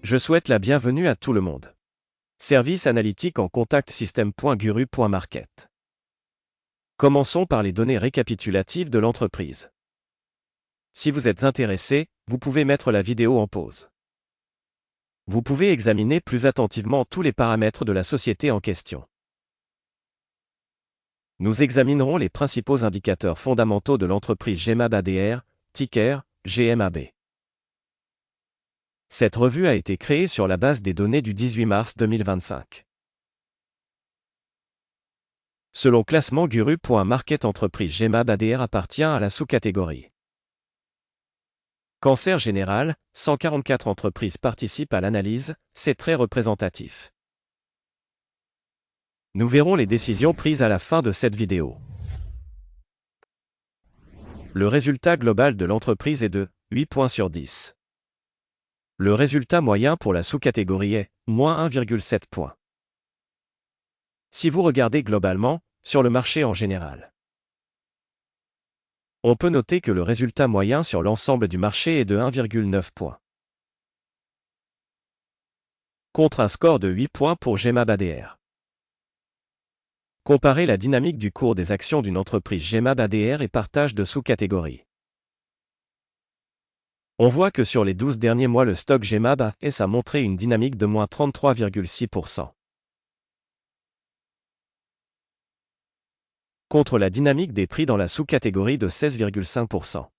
Je souhaite la bienvenue à tout le monde. Service analytique en contactsystem.guru.market. Commençons par les données récapitulatives de l'entreprise. Si vous êtes intéressé, vous pouvez mettre la vidéo en pause. Vous pouvez examiner plus attentivement tous les paramètres de la société en question. Nous examinerons les principaux indicateurs fondamentaux de l'entreprise GMAB ADR, ticker GMAB. Cette revue a été créée sur la base des données du 18 mars 2025. Selon classement Guru.market, entreprise GMAB ADR appartient à la sous-catégorie Cancer général, 144 entreprises participent à l'analyse, c'est très représentatif. Nous verrons les décisions prises à la fin de cette vidéo. Le résultat global de l'entreprise est de 8 points sur 10. Le résultat moyen pour la sous-catégorie est moins 1,7 points. Si vous regardez globalement, sur le marché en général, on peut noter que le résultat moyen sur l'ensemble du marché est de 1,9 points. Contre un score de 8 points pour GMAB ADR. Comparez la dynamique du cours des actions d'une entreprise GMAB ADR et partage de sous-catégories. On voit que sur les 12 derniers mois, le stock GMAB AS a montré une dynamique de moins 33,6%. Contre la dynamique des prix dans la sous-catégorie de 16,5%.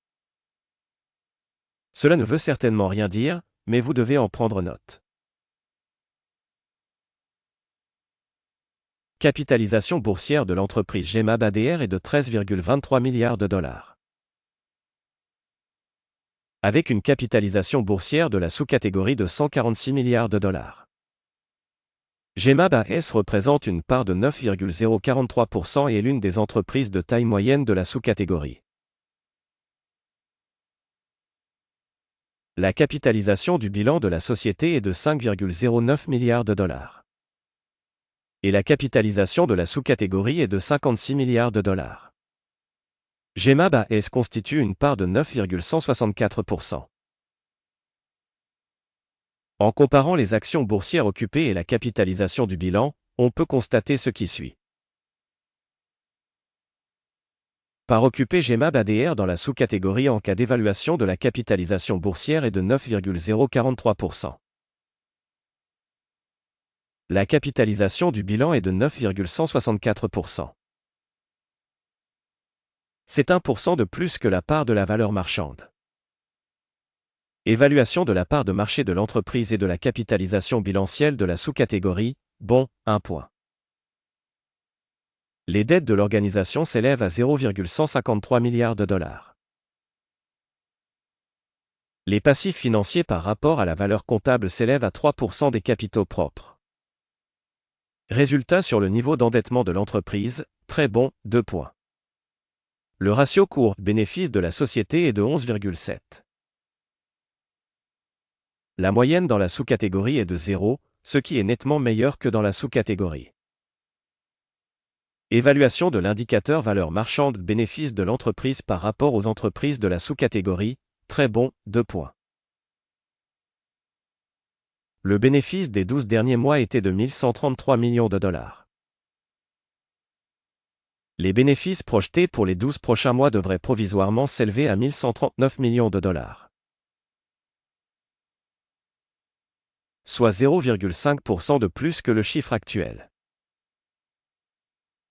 Cela ne veut certainement rien dire, mais vous devez en prendre note. Capitalisation boursière de l'entreprise GMAB ADR est de 13,23 milliards de dollars. Avec une capitalisation boursière de la sous-catégorie de 146 milliards de dollars. GMAB AS représente une part de 9,043% et est l'une des entreprises de taille moyenne de la sous-catégorie. La capitalisation du bilan de la société est de 5,09 milliards de dollars. Et la capitalisation de la sous-catégorie est de 56 milliards de dollars. GMAB AS constitue une part de 9,164%. En comparant les actions boursières occupées et la capitalisation du bilan, on peut constater ce qui suit. Part occupée GMAB ADR dans la sous-catégorie en cas d'évaluation de la capitalisation boursière est de 9,043%. La capitalisation du bilan est de 9,164%. C'est 1% de plus que la part de la valeur marchande. Évaluation de la part de marché de l'entreprise et de la capitalisation bilancielle de la sous-catégorie, bon, 1 point. Les dettes de l'organisation s'élèvent à 0,153 milliards de dollars. Les passifs financiers par rapport à la valeur comptable s'élèvent à 3% des capitaux propres. Résultat sur le niveau d'endettement de l'entreprise, très bon, 2 points. Le ratio cours-bénéfice de la société est de 11,7. La moyenne dans la sous-catégorie est de 0, ce qui est nettement meilleur que dans la sous-catégorie. Évaluation de l'indicateur valeur marchande bénéfice de l'entreprise par rapport aux entreprises de la sous-catégorie, très bon, 2 points. Le bénéfice des 12 derniers mois était de 1133 millions de dollars. Les bénéfices projetés pour les 12 prochains mois devraient provisoirement s'élever à 1139 millions de dollars. Soit 0,5% de plus que le chiffre actuel.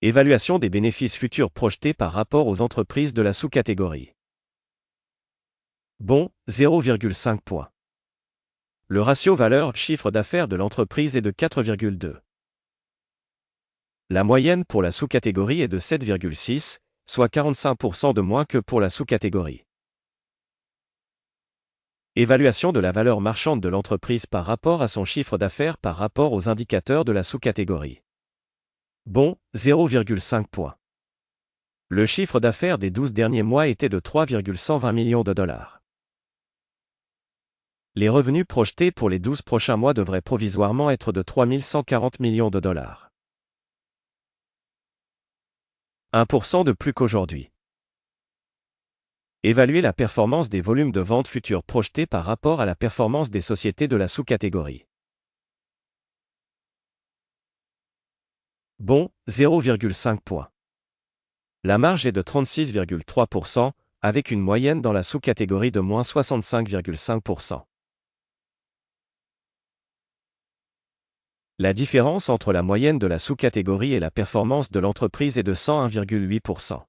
Évaluation des bénéfices futurs projetés par rapport aux entreprises de la sous-catégorie. Bon, 0,5 points. Le ratio valeur-chiffre d'affaires de l'entreprise est de 4,2. La moyenne pour la sous-catégorie est de 7,6, soit 45% de moins que pour la sous-catégorie. Évaluation de la valeur marchande de l'entreprise par rapport à son chiffre d'affaires par rapport aux indicateurs de la sous-catégorie. Bon, 0,5 points. Le chiffre d'affaires des 12 derniers mois était de 3,120 millions de dollars. Les revenus projetés pour les 12 prochains mois devraient provisoirement être de 3140 millions de dollars. 1% de plus qu'aujourd'hui. Évaluer la performance des volumes de vente futurs projetés par rapport à la performance des sociétés de la sous-catégorie. Bon, 0,5 points. La marge est de 36,3%, avec une moyenne dans la sous-catégorie de moins 65,5%. La différence entre la moyenne de la sous-catégorie et la performance de l'entreprise est de 101,8%.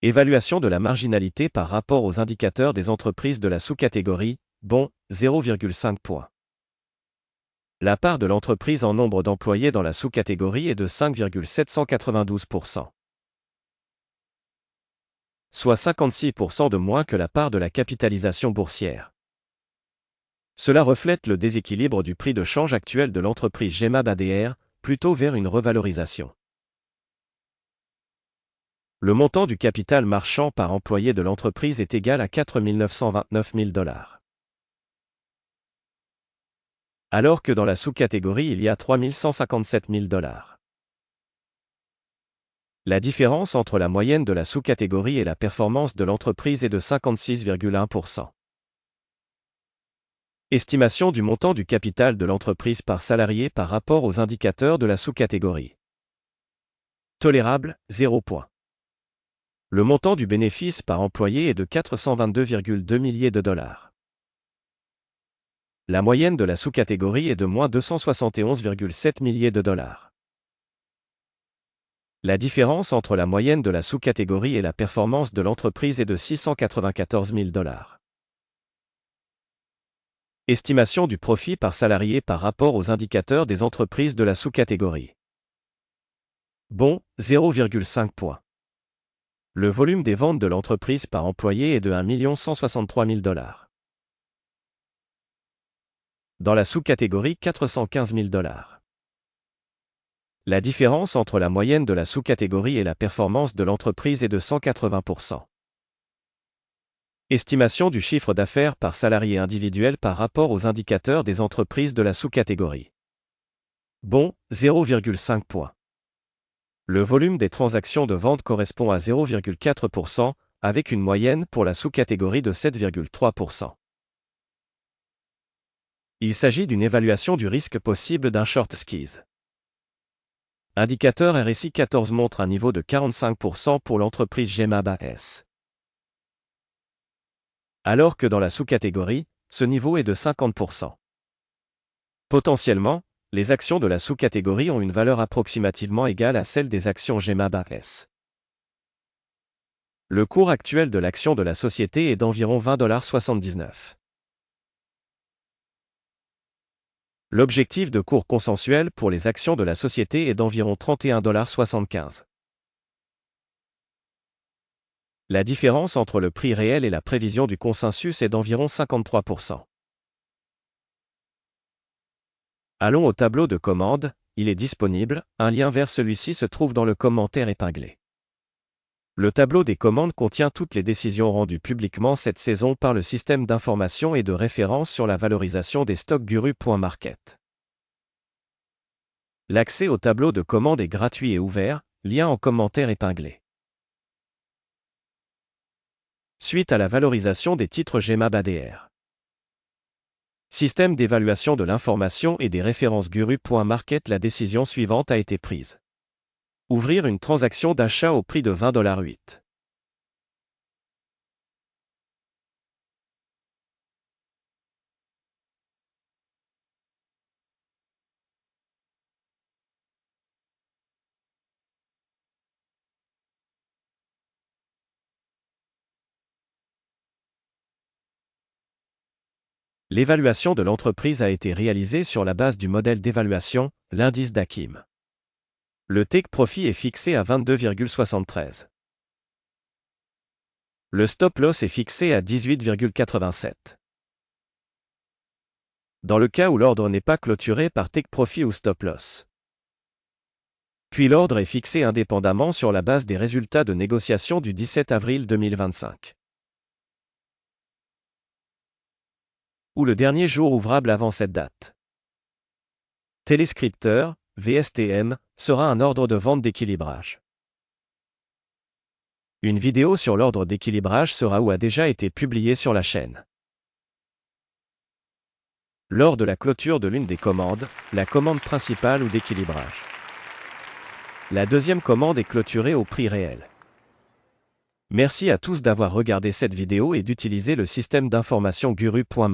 Évaluation de la marginalité par rapport aux indicateurs des entreprises de la sous-catégorie, bon, 0,5 points. La part de l'entreprise en nombre d'employés dans la sous-catégorie est de 5,792%. Soit 56% de moins que la part de la capitalisation boursière. Cela reflète le déséquilibre du prix de change actuel de l'entreprise GEMAB ADR, plutôt vers une revalorisation. Le montant du capital marchand par employé de l'entreprise est égal à 4 929 000 $. Alors que dans la sous-catégorie il y a 3 157 000 $. La différence entre la moyenne de la sous-catégorie et la performance de l'entreprise est de 56,1%. Estimation du montant du capital de l'entreprise par salarié par rapport aux indicateurs de la sous-catégorie. Tolérable, 0 points. Le montant du bénéfice par employé est de 422,2 milliers de $. La moyenne de la sous-catégorie est de moins 271,7 milliers de $. La différence entre la moyenne de la sous-catégorie et la performance de l'entreprise est de 694 000 $. Estimation du profit par salarié par rapport aux indicateurs des entreprises de la sous-catégorie. Bon, 0,5 points. Le volume des ventes de l'entreprise par employé est de 1 163 000 $. Dans la sous-catégorie 415 000 $. La différence entre la moyenne de la sous-catégorie et la performance de l'entreprise est de 180%. Estimation du chiffre d'affaires par salarié individuel par rapport aux indicateurs des entreprises de la sous-catégorie. Bon, 0,5 points. Le volume des transactions de vente correspond à 0,4%, avec une moyenne pour la sous-catégorie de 7,3%. Il s'agit d'une évaluation du risque possible d'un short squeeze. Indicateur RSI 14 montre un niveau de 45% pour l'entreprise GEMAB AS. Alors que dans la sous-catégorie, ce niveau est de 50%. Potentiellement, les actions de la sous-catégorie ont une valeur approximativement égale à celle des actions GEMAB AS. Le cours actuel de l'action de la société est d'environ 20,79 $. L'objectif de cours consensuel pour les actions de la société est d'environ 31,75 $. La différence entre le prix réel et la prévision du consensus est d'environ 53%. Allons au tableau de commande, il est disponible, un lien vers celui-ci se trouve dans le commentaire épinglé. Le tableau des commandes contient toutes les décisions rendues publiquement cette saison par le système d'information et de référence sur la valorisation des stocks Guru.market. L'accès au tableau de commande est gratuit et ouvert, lien en commentaire épinglé. Suite à la valorisation des titres GEMAB ADR. Système d'évaluation de l'information et des références Guru.market. La décision suivante a été prise. Ouvrir une transaction d'achat au prix de 20,08 $. L'évaluation de l'entreprise a été réalisée sur la base du modèle d'évaluation, l'indice d'Akim. Le take profit est fixé à 22,73. Le stop loss est fixé à 18,87. Dans le cas où l'ordre n'est pas clôturé par take profit ou stop loss. Puis l'ordre est fixé indépendamment sur la base des résultats de négociation du 17 avril 2025. Ou le dernier jour ouvrable avant cette date. Téléscripteur, VSTM, sera un ordre de vente d'équilibrage. Une vidéo sur l'ordre d'équilibrage sera ou a déjà été publiée sur la chaîne. Lors de la clôture de l'une des commandes, la commande principale ou d'équilibrage. La deuxième commande est clôturée au prix réel. Merci à tous d'avoir regardé cette vidéo et d'utiliser le système d'information Guru.ma.